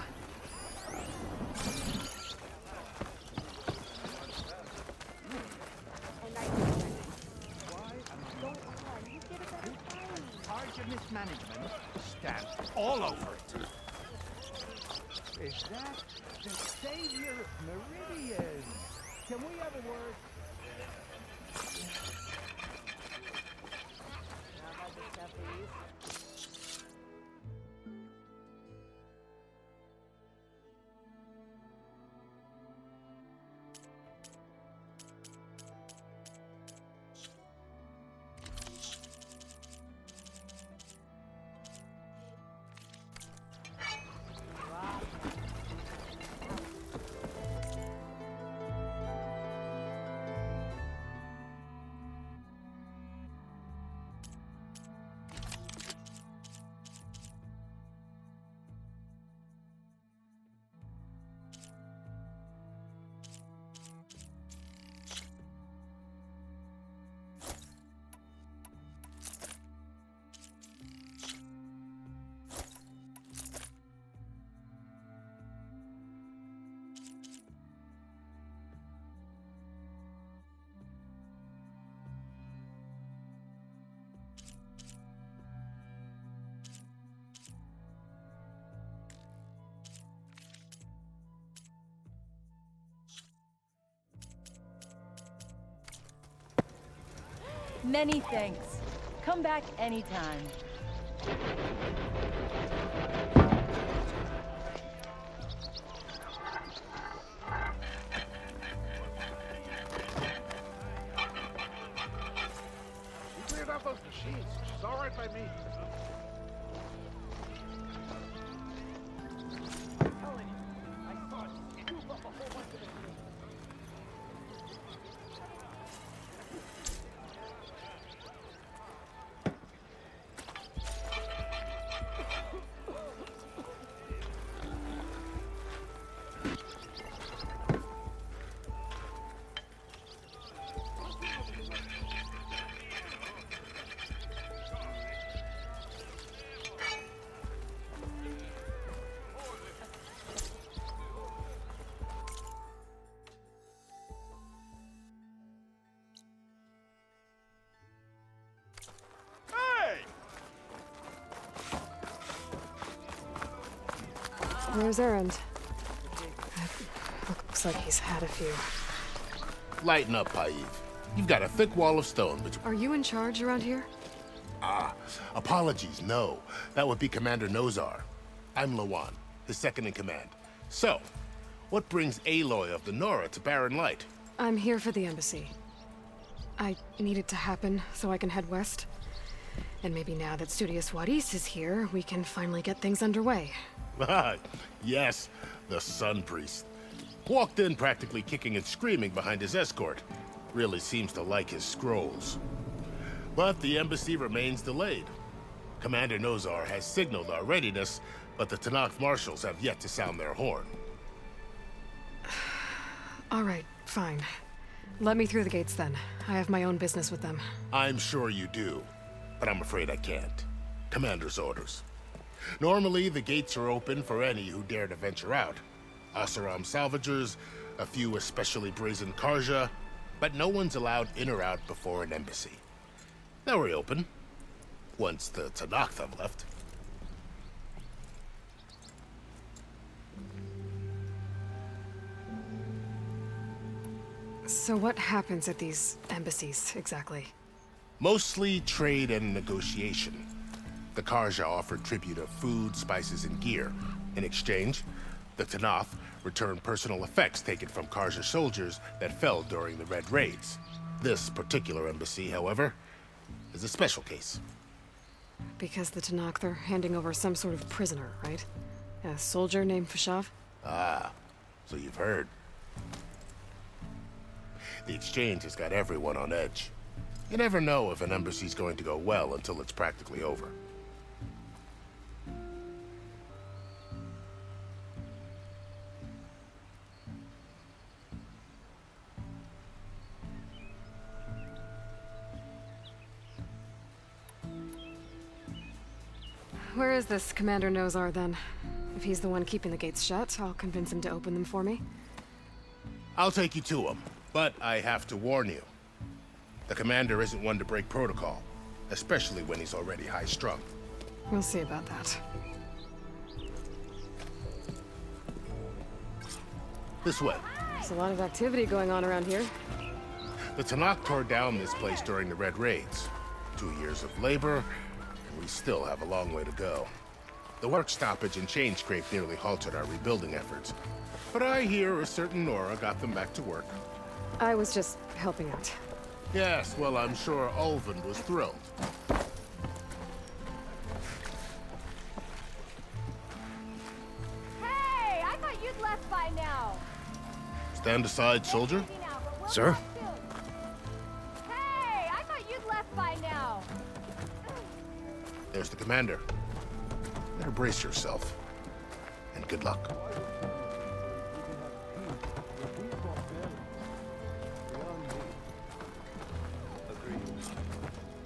Mismanagement stamped all over it. Is that the Savior Meridian? Can we have a word? Many thanks. Come back anytime. She cleared out those machines. She's all right by me. Where's Erend? Looks like he's had a few. Lighten up, Paiv. You've got a thick wall of stone between... Are you in charge around here? Ah, apologies, no. That would be Commander Nozar. I'm Lawan, his second in command. So, what brings Aloy of the Nora to Barren Light? I'm here for the embassy. I need it to happen so I can head west. And maybe now that Studious Wadis is here, we can finally get things underway. Yes, the Sun Priest. Walked in practically kicking and screaming behind his escort. Really seems to like his scrolls. But the embassy remains delayed. Commander Nozar has signaled our readiness, but the Tanakh marshals have yet to sound their horn. All right, fine. Let me through the gates then. I have my own business with them. I'm sure you do, but I'm afraid I can't. Commander's orders. Normally, the gates are open for any who dare to venture out. Asaram salvagers, a few especially brazen Karja, but no one's allowed in or out before an embassy. They'll reopen, once the Tanakh have left. So what happens at these embassies, exactly? Mostly trade and negotiation. The Karja offered tribute of food, spices, and gear. In exchange, the Tanakh returned personal effects taken from Karja soldiers that fell during the Red Raids. This particular embassy, however, is a special case. Because the Tanakh are handing over some sort of prisoner, right? A soldier named Fashav? Ah, so you've heard. The exchange has got everyone on edge. You never know if an embassy's going to go well until it's practically over. Where is this Commander Nozar, then? If he's the one keeping the gates shut, I'll convince him to open them for me. I'll take you to him, but I have to warn you. The commander isn't one to break protocol, especially when he's already high-strung. We'll see about that. This way. There's a lot of activity going on around here. The Tanakh tore down this place during the Red Raids. 2 years of labor, we still have a long way to go. The work stoppage and chain scrape nearly halted our rebuilding efforts. But I hear a certain Nora got them back to work. I was just helping out. Yes, well, I'm sure Ulvin was thrilled. Hey, I thought you'd left by now. Stand aside, soldier. Sir? Hey, I thought you'd left by now. There's the commander. Better brace yourself. And good luck.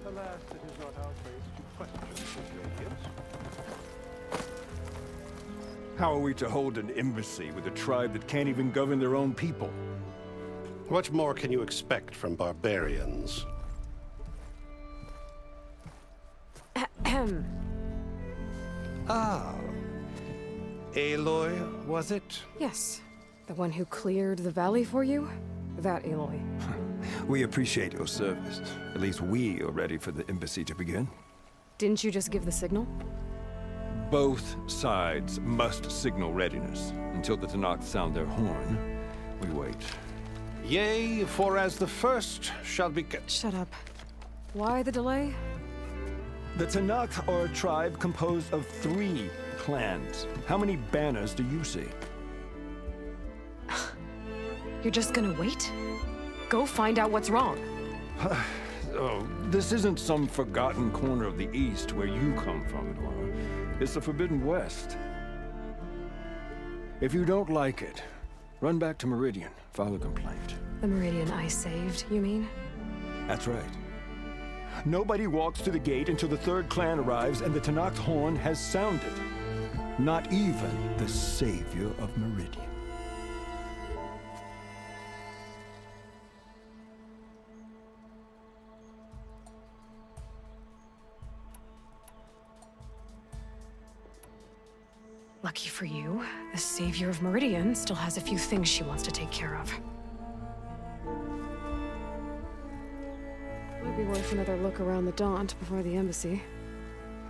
Alas, it is not our place to question the Guerrillas. How are we to hold an embassy with a tribe that can't even govern their own people? What more can you expect from barbarians? Ah. Aloy, was it? Yes. The one who cleared the valley for you? That Aloy. We appreciate your service. At least we are ready for the embassy to begin. Didn't you just give the signal? Both sides must signal readiness. Until the Tanakh sound their horn, we wait. Yea, for as the first shall be... Shut up. Why the delay? The Tanakh are a tribe composed of 3 clans. How many banners do you see? You're just gonna wait? Go find out what's wrong. Oh, this isn't some forgotten corner of the East where you come from, Eduardo. It's the Forbidden West. If you don't like it, run back to Meridian, file a complaint. The Meridian I saved, you mean? That's right. Nobody walks to the gate until the 3rd clan arrives and the Tanakh's horn has sounded. Not even the savior of Meridian. Lucky for you, the savior of Meridian still has a few things she wants to take care of. Might be worth another look around the Daunt before the embassy.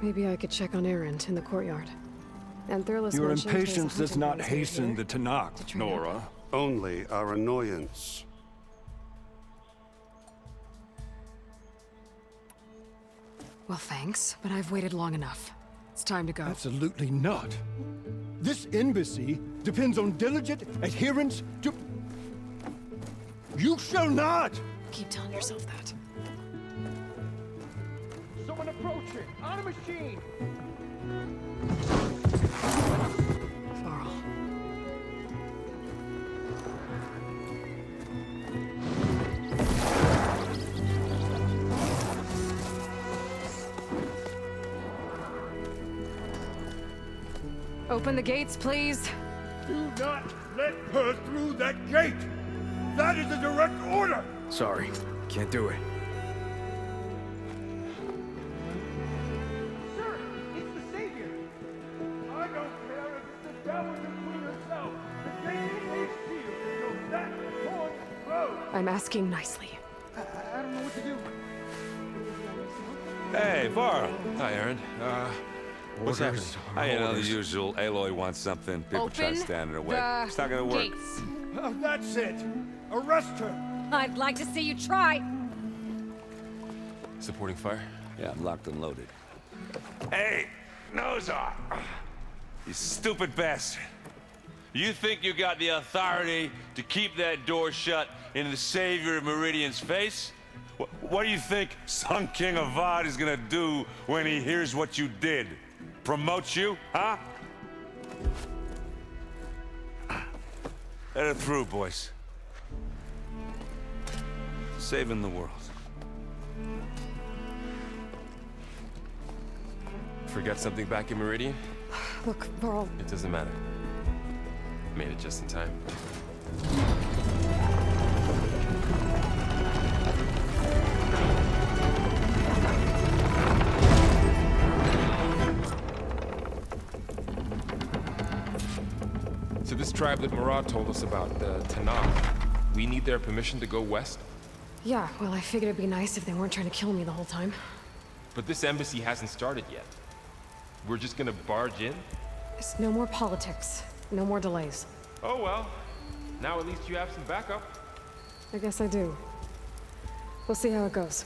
Maybe I could check on Erend in the courtyard. And Thurles Your mentioned there's a impatience does hunting not grounds near hasten here. the Tanakh, Nora. Only our annoyance. Well, thanks, but I've waited long enough. It's time to go. Absolutely not. This embassy depends on diligent adherence to... You shall not! Keep telling yourself that. Someone approaching! On a machine! Varl. Open the gates, please. Do not let her through that gate! That is a direct order! Sorry, can't do it. Sir, it's the Savior! I don't care if it's the devil the Queen herself! The gate is sealed until that horn blows! I'm asking nicely. I don't know what to do. Hey, Varl. Hi, Aaron. What's happening? You know, the usual. Aloy wants something. People try to Open stand in her way. the It's not gonna work. gates. Oh, that's it! Arrest her! I'd like to see you try. Supporting fire? Yeah, I'm locked and loaded. Hey, Nozar! You stupid bastard. You think you got the authority to keep that door shut in the savior of Meridian's face? What do you think Sun King Avad is gonna do when he hears what you did? Promote you, huh? Let her through, boys. Saving the world. Forget something back in Meridian? Look, Varl. It doesn't matter. Made it just in time. So this tribe that Murad told us about, the Tanakh, we need their permission to go west? Yeah, well, I figured it'd be nice if they weren't trying to kill me the whole time. But this embassy hasn't started yet. We're just gonna barge in? There's no more politics. No more delays. Oh well. Now at least you have some backup. I guess I do. We'll see how it goes.